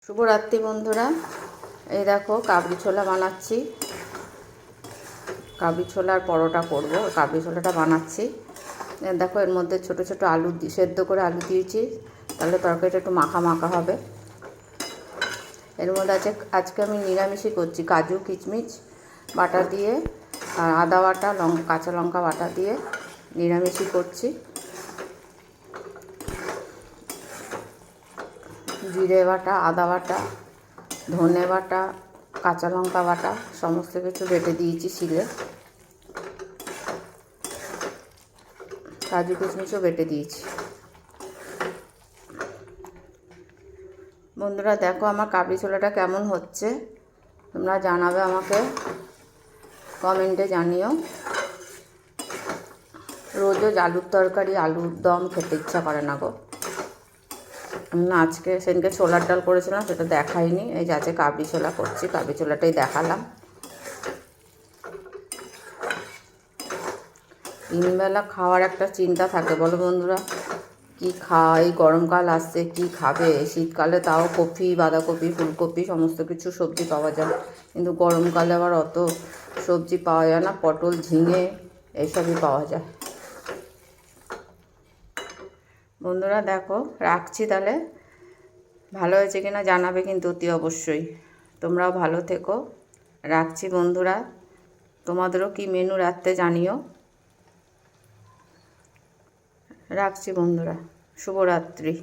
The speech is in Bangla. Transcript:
শুভরাত্রি বন্ধুরা। এই দেখো কাবলি ছোলা বানাচ্ছি, কাবলি ছোলার পরোটা করব। কাবলি ছোলাটা বানাচ্ছি। দেখো এর মধ্যে ছোট ছোট আলু সেদ্ধ করে আলু দিয়েছি, তাহলে তরকারিটা একটু মাখা মাখা হবে। এর মধ্যে আজকে আমি নিরামিষই করছি, কাজু কিশমিশ বাটা দিয়ে আর আদা বাটা কাঁচা লঙ্কা বাটা দিয়ে নিরামিষই করছি। জিরে বাটা, আদা বাটা, ধনে বাটা, কাঁচা লঙ্কা বাটা সমস্ত কিছু বেটে দিয়েছি শিলে। কাজু কিশমিশও বেটে দিয়েছি। বন্ধুরা দেখো আমার কাবলি ছোলাটা কেমন হচ্ছে, তোমরা জানাবে আমাকে, কমেন্টে জানিও। রোজও আলুর তরকারি, আলুর দম খেতে ইচ্ছা করে না গো। না, আজকে সেদিনকে ছোলার ডাল করেছিলাম, সেটা দেখাইনি। এই যে আজকে কাবলি ছোলা করছি, কাবলি ছোলাটাই দেখালাম। তিনবেলা খাওয়ার একটা চিন্তা থাকে, বলো বন্ধুরা, কি খাই, গরমকাল আসছে কি খাবে। শীতকালে তাও কপি, বাঁধাকপি, ফুলকপি সমস্ত কিছু সবজি পাওয়া যায়, কিন্তু গরমকালে আবার অত সবজি পাওয়া যায় না। পটল, ঝিঙে এইসবই পাওয়া যায়। বন্ধুরা দেখো রাখছি, তাহলে ভালো হয়েছে কিনা জানাবে কিন্তু অতি অবশ্যই। তোমরাও ভালো থেকো, রাখছি বন্ধুরা। তোমাদেরও কি মেনু রাত্রে জানিও। রাখছি বন্ধুরা, শুভরাত্রি।